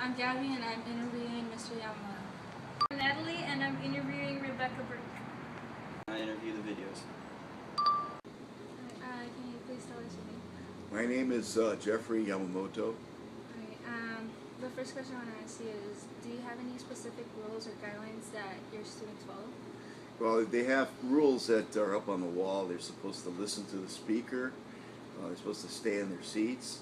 I'm Gabby and I'm interviewing Mr. Yamamoto. I'm Natalie and I'm interviewing Rebecca Burke. I interview the videos. Can you please tell us your name? My name is Jeffrey Yamamoto. Alright, the first question I want to ask you is, do you have any specific rules or guidelines that your students follow? Well, they have rules that are up on the wall. They're supposed to listen to the speaker. They're supposed to stay in their seats.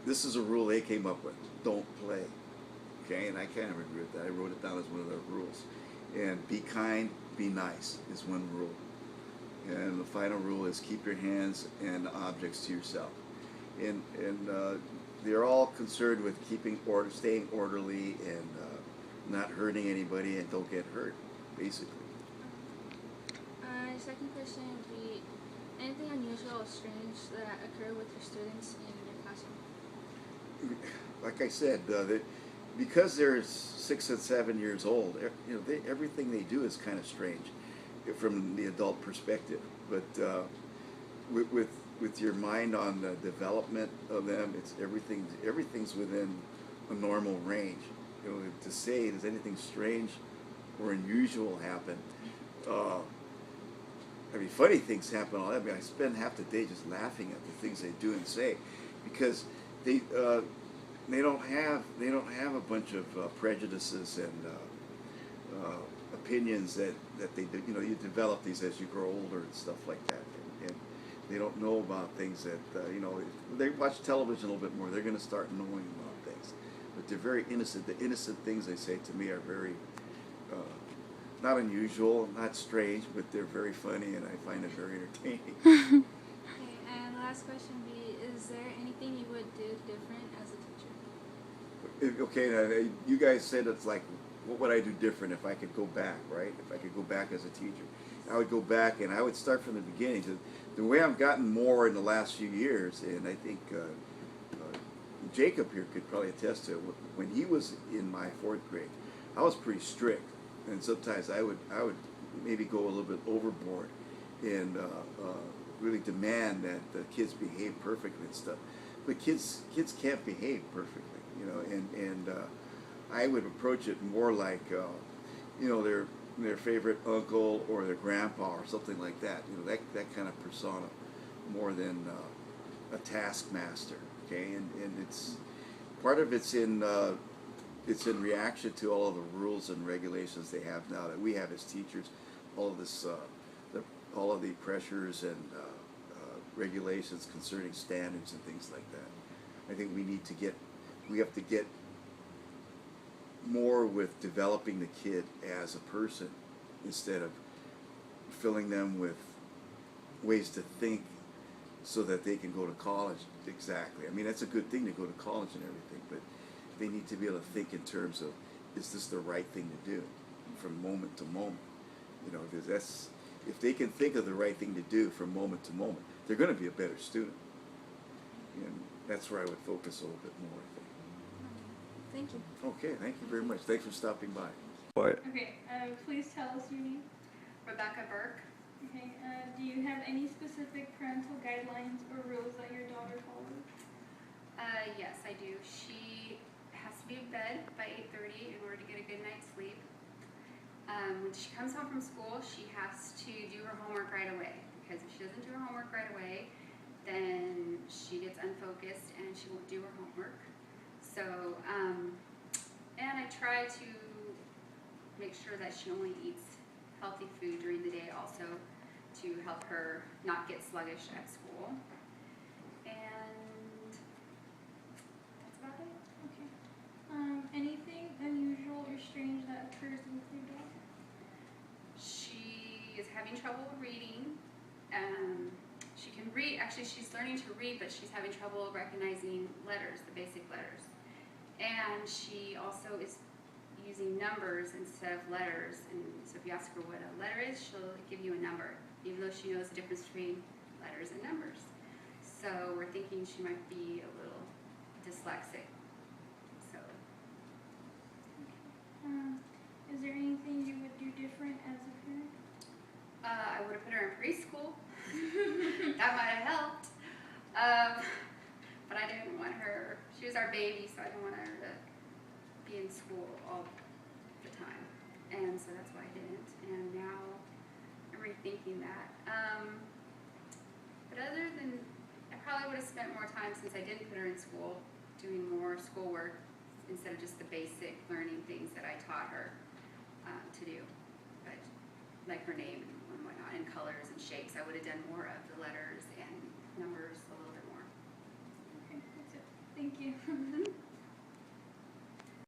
This is a rule they came up with. Don't play. Okay, and I kind of agree with that. I wrote it down as one of their rules. And be kind, be nice is one rule. And the final rule is keep your hands and objects to yourself. And they're all concerned with staying orderly and not hurting anybody and don't get hurt, basically. Second question would be, anything unusual or strange that occur with your students in your classroom? Like I said, because they're 6 and 7 years old, everything they do is kind of strange from the adult perspective. But with your mind on the development of them, everything's within a normal range. To say does anything strange or unusual happen? Funny things happen all that. I spend half the day just laughing at the things they do and say, because they don't have a bunch of prejudices and opinions that they do. You develop these as you grow older and stuff like that, and they don't know about things that they watch television a little bit more. They're going to start knowing about things, but they're very innocent. The innocent things they say to me are very not unusual, not strange, but they're very funny, and I find it very entertaining. Okay, and the last question would be, is there anything you would do different as a teacher? Okay, now, you guys said it's like, what would I do different if I could go back, right? If I could go back as a teacher, I would go back and I would start from the beginning. The way I've gotten more in the last few years, and I think Jacob here could probably attest to it, when he was in my 4th grade, I was pretty strict, and sometimes I would maybe go a little bit overboard and really demand that the kids behave perfectly and stuff. But kids can't behave perfectly, and I would approach it more like their favorite uncle or their grandpa or something like that. That kind of persona, more than a taskmaster. Okay, and it's part of it's in reaction to all of the rules and regulations they have now that we have as teachers. All of this, all of the pressures and regulations concerning standards and things like that. I think we have to get more with developing the kid as a person instead of filling them with ways to think so that they can go to college. Exactly. That's a good thing to go to college and everything, but they need to be able to think in terms of, is this the right thing to do from moment to moment? Because if they can think of the right thing to do from moment to moment, they're going to be a better student. And that's where I would focus a little bit more, I think. Thank you. Okay, thank you very much. Thanks for stopping by. Okay, please tell us your name. Rebecca Burke. Okay, do you have any specific parental guidelines or rules that your daughter follows? Yes, I do. She has to be in bed by 8:30 in order to get a good night's sleep. When she comes home from school, she has to do her homework right away, because if she doesn't do her homework right away, then she gets unfocused and she won't do her homework. So, and I try to make sure that she only eats healthy food during the day also, to help her not get sluggish at school. And that's about it. Okay. Anything unusual or strange that occurs with your daughter? She is having trouble reading. She can read, actually she's learning to read, but she's having trouble recognizing letters, the basic letters. And she also is using numbers instead of letters, and so if you ask her what a letter is, she'll give you a number, even though she knows the difference between letters and numbers. So we're thinking she might be a little dyslexic. So. Is there anything you would do different as a parent? I would have put her in preschool. That might have helped. But I didn't want her, she was our baby, so I didn't want her to be in school all the time. And so that's why I didn't. And now I'm rethinking that. But other than, I probably would have spent more time since I didn't put her in school, doing more schoolwork instead of just the basic learning things that I taught her to do. But like her name and whatnot, and colors and shapes, I would have done more of the letters and numbers a little bit more. Okay, that's it. Thank you.